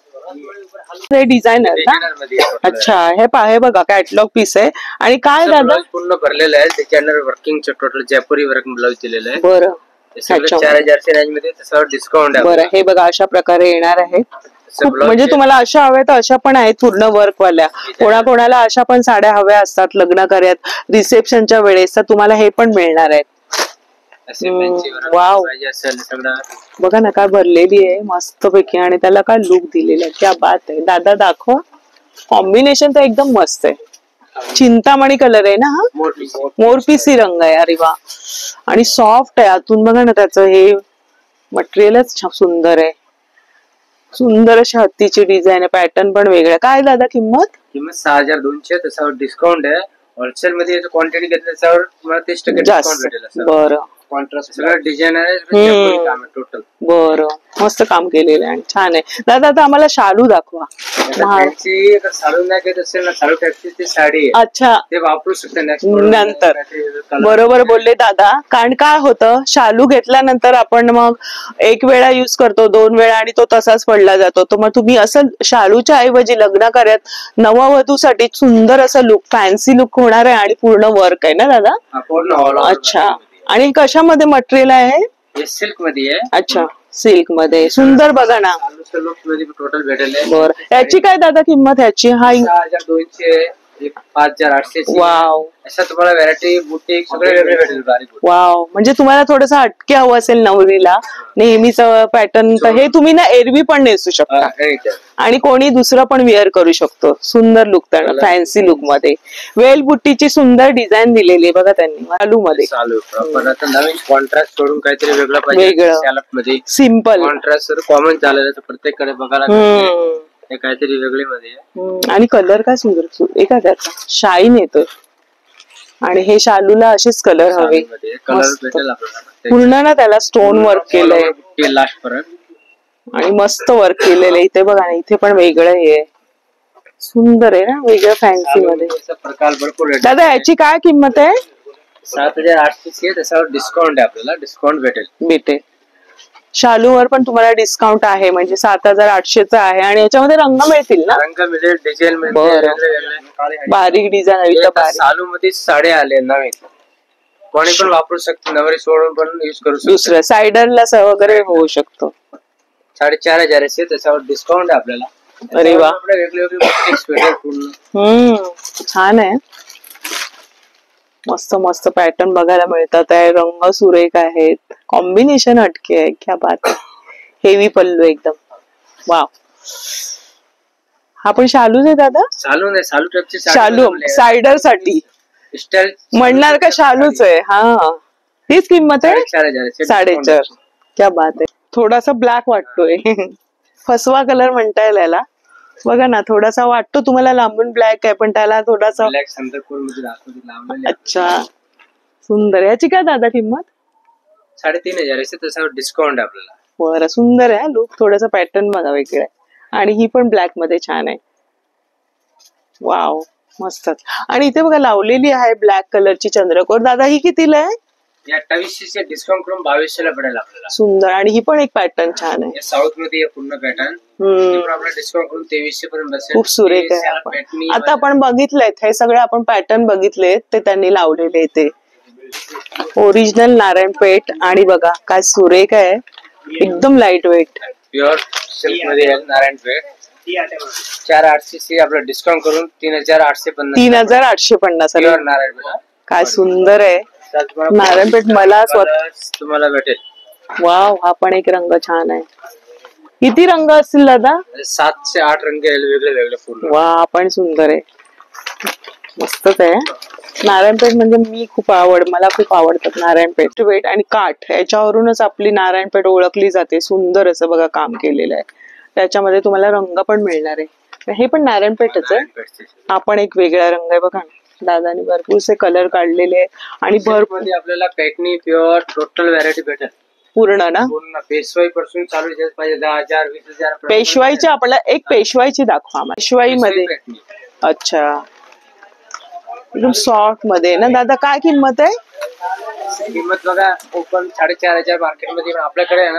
हे डिझायनर ना. अच्छा, हे बघा कॅटलॉग पीस आहे. आणि काय दादा पूर्ण भरलेलं आहे. त्याच्यानंतर वर्किंग टोटल जयपुरी वर्क ब्लाउज दिलेलं आहे. बरं. 4000 रेंज मध्ये त्याच्यावर डिस्काउंट आहे. बरं. हे बघा अशा प्रकारे येणार आहे. म्हणजे तुम्हाला अशा हव्या तर अशा पण आहेत पूर्ण वर्क वाल्या. कोणाकोणाला अशा पण साड्या हव्या असतात लग्न कार्यात, रिसेप्शनच्या वेळेस, तर तुम्हाला हे पण मिळणार आहेत. वाव, बघा ना काय भरलेली आहे मस्त पैकी. आणि त्याला काय लुक दिलेला आहे. क्या बात आहे. दादा दाखवा. कॉम्बिनेशन तर एकदम मस्त आहे. चिंतामणी कलर आहे ना हा. मोरपिसी रंग आहे. अरे वा. आणि सॉफ्ट आहे आतून बघा ना. त्याचं हे मटेरियलच सुंदर आहे. सुंदर अशी हत्तीची डिझाईन आहे. पॅटर्न पण वेगळा. काय दादा किंमत? 6200. त्याच्यावर डिस्काउंट आहे. होलसेल मध्ये क्वांटिटी घेतली त्याच्यावर तुम्हाला 30% डिस्काउंट भेटेल. बरं. कॉन्ट्रास्ट सगळं डिझाईन आहे. टोटल बरं. मस्त काम केलेलं आहे. छान आहे. दादा आता आम्हाला शालू दाखवा. शालू नाही घेत असेल ना, शालू टाईपची साडी. अच्छा, ते वापरू शकते नंतर. बरोबर बोलले दादा. कारण काय होतं, शालू घेतल्यानंतर आपण मग एक वेळा युज करतो, 2 वेळा, आणि तो तसाच पडला जातो. तर मग तुम्ही असं शालूच्या ऐवजी लग्न कार्यात नववधूसाठी सुंदर असं लुक, फॅन्सी लुक होणार आहे. आणि पूर्ण वर्क आहे ना दादा. अच्छा. आणि कशामध्ये मटेरियल आहे? सिल्क मध्ये आहे. अच्छा, सिल्क मध्ये सुंदर बघा ना. टोटल भेटेल. बरं, याची काय दादा किंमत ह्याची? हा 6,200, 5,800. वाव, अशा तुम्हाला व्हरायटी बुटीक सगळे वेगळे भेटेल. वाव, म्हणजे तुम्हाला थोडंसं हटके हवं असेल नवरीला नेहमीच पॅटर्न, तर हे तुम्ही ना एरवी पण नेसू शकता आणि कोणी दुसरं पण वेअर करू शकतो. सुंदर लुक, त्यांना फॅन्सी लुक मध्ये वेल बुट्टीची सुंदर डिझाईन दिलेली आहे बघा त्यांनी चालू मध्ये. पण आता नवीन कॉन्ट्रास्ट करून काहीतरी वेगळं पाहिजे. वेगळं सॅलप मध्ये सिम्पल कॉन्ट्रास्ट सर कॉमन झालेलं तर प्रत्येककडे बघायला हे काहीतरी वेगळी मध्ये. आणि कलर काय सुंदर एका त्याचा शाईन येतोय. आणि हे शालूला असेच कलर हवे. कलर भेटेल आपल्याला पूर्ण ना त्याला स्टोन वर्क केलंय लास्ट पर्यंत आणि मस्त वर्क केलेलं आहे. इथे बघा ना, इथे पण वेगळं हे सुंदर आहे ना, वेगळं फॅन्सी मध्ये. प्रकार भरपूर. दादा याची काय किंमत आहे? 7,800. त्याच्यावर डिस्काउंट आहे, आपल्याला डिस्काउंट भेटेल. शालूवर पण तुम्हाला डिस्काउंट आहे, म्हणजे 7,800 आहे. आणि याच्यामध्ये रंग मिळतील ना? रंग मिळेल, डिझाईन मिळेल, बारीक डिझाईन. शालू मध्ये साडे आले नवीन, कोणी पण वापरू शकतो. नवरी सोडून पण युज करू शकतो. दुसऱ्या सायडरला वगैरे होऊ शकतो. 4,500 त्याच्यावर डिस्काउंट आहे आपल्याला. अरे वा, छान आहे. मस्त मस्त पॅटर्न बघायला मिळतात आहे. रंग सुरेख आहेत, कॉम्बिनेशन हटके आहे. क्या बात आहे. हेवी पल्लू एकदम. वाव, हा पण शालूच आहे दादा? शालू नाही, शालू सायडर साठी म्हणणार का? शालूच आहे. हा, तीच किंमत आहे 4,500. क्या बात आहे. थोडासा ब्लॅक वाटतोय, फसवा कलर म्हणता येईल याला. बघा ना, थोडासा वाटतो तुम्हाला लांबून ब्लॅक आहे, पण त्याला थोडासा. अच्छा, सुंदर. याची काय दादा किंमत? 3,500. त्याच्यावर डिस्काउंट आहे आपल्याला. बरं, सुंदर आहे लुक. थोडासा पॅटर्न बघा वेगळा आहे. आणि ही पण ब्लॅक मध्ये छान आहे. वाव, मस्तच. आणि इथे बघा लावलेली आहे ब्लॅक कलरची चंद्रकोर. दादा ही कितीला आहे? 2800 डिस्काउंट करून 2200 भेटेल आपल्याला. सुंदर. आणि ही पण एक पॅटर्न छान आहे. साऊथ मध्ये पूर्ण पॅटर्न डिस्काउंट करून 2300 पर्यंत बसेल. खूप सुरेख आहे. आता आपण बघितलेत हे सगळे, आपण पॅटर्न बघितलेत ते त्यांनी लावलेले. ते ओरिजिनल नारायणपेठ. आणि बघा काय सुरेख आहे, एकदम लाईट वेट. प्युअर सिल्क मध्ये आहे नारायणपेठ. 4,800 आपलं डिस्काउंट करून 3,850. 3,850 नारायणपेठ. काय सुंदर आहे नारायणपेठ. मला तुम्हाला भेटेल. वाव, हा पण एक रंग छान आहे. किती रंग असतील दादा? 7 ते 8 रंग वेगळे वेगळे पूर्ण. वा, पण सुंदर आहे, मस्तच आहे. नारायणपेठ म्हणजे मला खूप आवडतात नारायणपेठ. वेट आणि काठ याच्यावरूनच आपली नारायणपेठ ओळखली जाते. सुंदर असं बघा काम केलेलं आहे. त्याच्यामध्ये तुम्हाला रंग पण मिळणार आहे. हे पण नारायणपेठच आहे. हा पण एक वेगळा रंग आहे बघा. दादानी भरपूरसे कलर काढलेले आणि भरपूर आपल्याला पॅटर्न प्युअर टोटल व्हरायटी भेटेल. पूर्ण ना, पूर्ण पेशवाई पासून चालू पाहिजे 10,000 20,000. पेशवाईची आपल्याला एक पेशवाईची दाखवा. पेशवाई मध्ये. अच्छा, एकदम सॉफ्ट मध्ये ना दादा. काय किंमत आहे? किंमत बघा, ओपन 4,500 मार्केटमध्ये, आपल्याकडे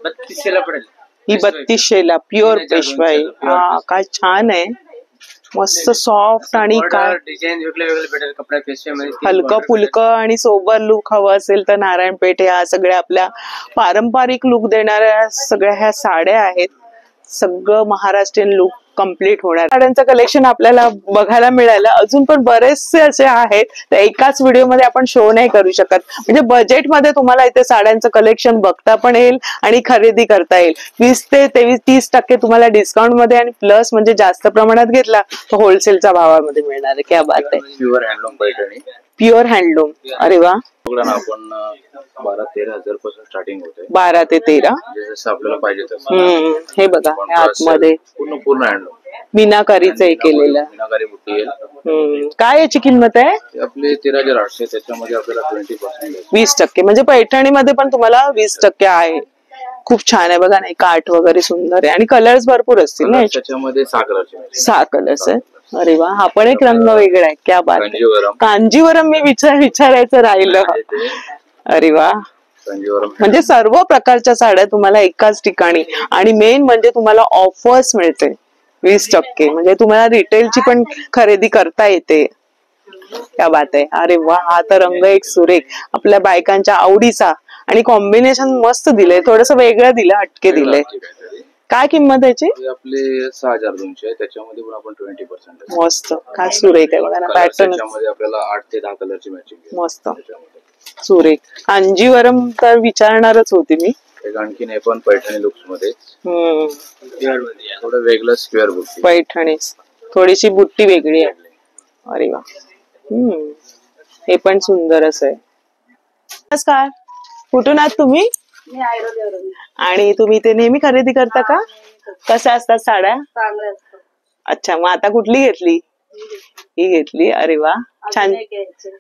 3200 पडेल. ही 3200 प्युअर पेशवाई. हा, काय छान आहे, मस्त सॉफ्ट. आणि काय डिझाईन वेगळे वेगळे भेटेल कपडा पेशवाईमध्ये. हलकं फुलकं आणि सोबर लुक हवं असेल तर नारायणपेठ ह्या सगळ्या आपल्या पारंपरिक लुक देणाऱ्या सगळ्या ह्या साड्या आहेत. सगळं महाराष्ट्रीयन लुक कम्प्लीट होणार. साड्यांचं कलेक्शन आपल्याला बघायला मिळालं. अजून पण बरेचसे असे आहेत, तर एकाच व्हिडिओमध्ये आपण शो नाही करू शकत. म्हणजे बजेटमध्ये तुम्हाला इथे साड्यांचं कलेक्शन बघता पण येईल आणि खरेदी करता येईल. 20 ते 30% तुम्हाला डिस्काउंट मध्ये आणि प्लस म्हणजे जास्त प्रमाणात घेतला तर होलसेलच्या भावामध्ये मिळणार आहे. क्या बात आहे. Pure handloom Paithani. Pure handloom. अरे वा. आपण 12-13 हजार पासून स्टार्टिंग होते. 12 ते 13 जसं आपल्याला पाहिजे तसं. हे बघा, आतमध्ये पूर्ण हँडलूम मीनाकारीचं हे केलेलं. मीनाकारी बुट्टी आहे. काय याची किंमत आहे? आपली 13,800. त्याच्यामध्ये आपल्याला 20% 20%. म्हणजे पैठणीमध्ये पण तुम्हाला 20% आहे. खूप छान आहे बघा ना, काठ वगैरे सुंदर आहे. आणि कलर्स भरपूर असतील ना त्याच्यामध्ये? 6 कलर्स आहे. अरे वा, हा पण एक रंग वेगळा आहे. क्या बात आहे. कांजीवरम मी विचारायचं राहिलं. अरे वा, म्हणजे सर्व प्रकारच्या साड्या तुम्हाला एकाच ठिकाणी. आणि मेन म्हणजे तुम्हाला ऑफर्स मिळते 20%. म्हणजे तुम्हाला रिटेलची पण खरेदी करता येते. क्या बात आहे. अरे वा, हा तर रंग एक सुरेख आपल्या बायकांच्या आवडीचा आणि कॉम्बिनेशन मस्त दिलंय, थोडस वेगळं दिलं, हटके दिलंय. काय किंमत याची? आपले 6200 आहे, त्याच्यामध्ये पण आपण 20% मस्त. काय सुरेख आहे बघा ना पॅटर्न. त्याच्यामध्ये आपल्याला 8 ते 10 कलरची मॅचिंग मस्त सुरेख. कांजीवरम तर विचारणारच होती मी. एक आणखीन हे पण पैठणी लुक्स मध्ये थोडं वेगळं स्क्वेअर बुट्टी. पैठणी थोडीशी बुट्टी वेगळी आहे. अरे वा. हे पण सुंदर असं आहे. नमस्कार, कुठून आहात तुम्ही? आणि तुम्ही ते नेहमी खरेदी करता का? कशा असतात साड्या? अच्छा, मग आता कुठली घेतली? ही घेतली. अरे वा, छान.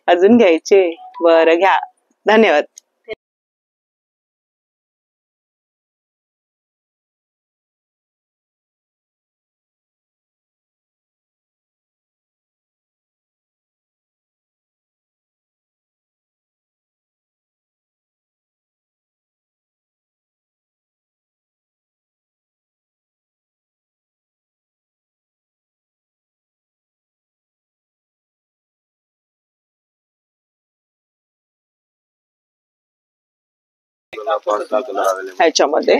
अजून घ्यायचे? बरं, घ्या. धन्यवाद. ह्याच्यामध्ये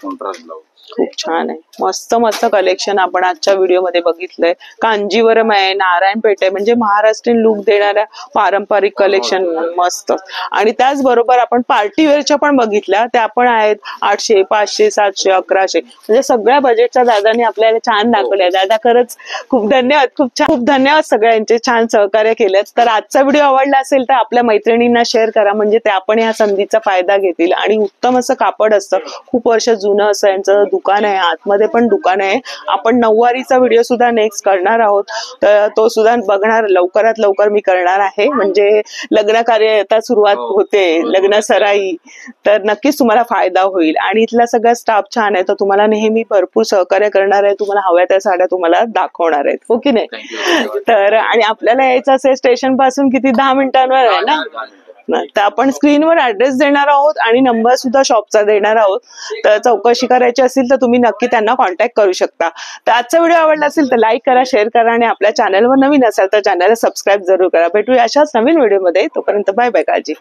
कॉन्ट्रास्ट ब्लाउज खूप छान आहे. मस्त मस्त कलेक्शन आपण आजच्या व्हिडिओ मध्ये बघितलंय. कांजीवरम आहे, नारायणपेठ आहे, म्हणजे महाराष्ट्रीयन लुक देणाऱ्या पारंपरिक कलेक्शन मस्त. आणि त्याचबरोबर आपण पार्टी वेअरच्या पण बघितल्या, त्या पण आहेत 800, 500, 700, 1100, म्हणजे सगळ्या बजेटच्या दादाने आपल्याला छान दाखवल्या. दादा खरंच खूप धन्यवाद. खूप धन्यवाद सगळ्यांचे, छान सहकार्य केलं. तर आजचा व्हिडिओ आवडला असेल तर आपल्या मैत्रिणींना शेअर करा, म्हणजे ते आपण या संधीचा फायदा घेतील. आणि उत्तम असं कापड असतं, खूप वर्ष जुनं असं यांचं दुकान आहे, आतमध्ये पण दुकान आहे. आपण नऊवारीचा व्हिडिओ सुद्धा नेक्स्ट करणार आहोत, तर तो सुद्धा बघणार लवकरात लवकर मी करणार आहे. म्हणजे लग्न कार्य आता सुरुवात होते, लग्न सराई, तर नक्कीच तुम्हाला फायदा होईल. आणि इथला सगळा स्टाफ छान आहे, तर तुम्हाला नेहमी भरपूर सहकार्य करणार आहे. तुम्हाला हव्या त्या साड्या तुम्हाला दाखवणार आहेत, हो की नाही? तर आणि आपल्याला यायचं असेल स्टेशन पासून किती 10 मिनिटांवर आहे ना, तर आपण स्क्रीनवर ऍड्रेस देणार आहोत आणि नंबर सुद्धा शॉपचा देणार आहोत. तर चौकशी करायची असेल तर तुम्ही नक्की त्यांना कॉन्टॅक्ट करू शकता. तर आजचा व्हिडिओ आवडला असेल तर लाईक करा, शेअर करा, आणि आपल्या चॅनलवर नवीन असाल तर चॅनलला सबस्क्राईब जरूर करा. भेटूया अशाच नवीन व्हिडिओमध्ये. तोपर्यंत बाय बाय, काळजी.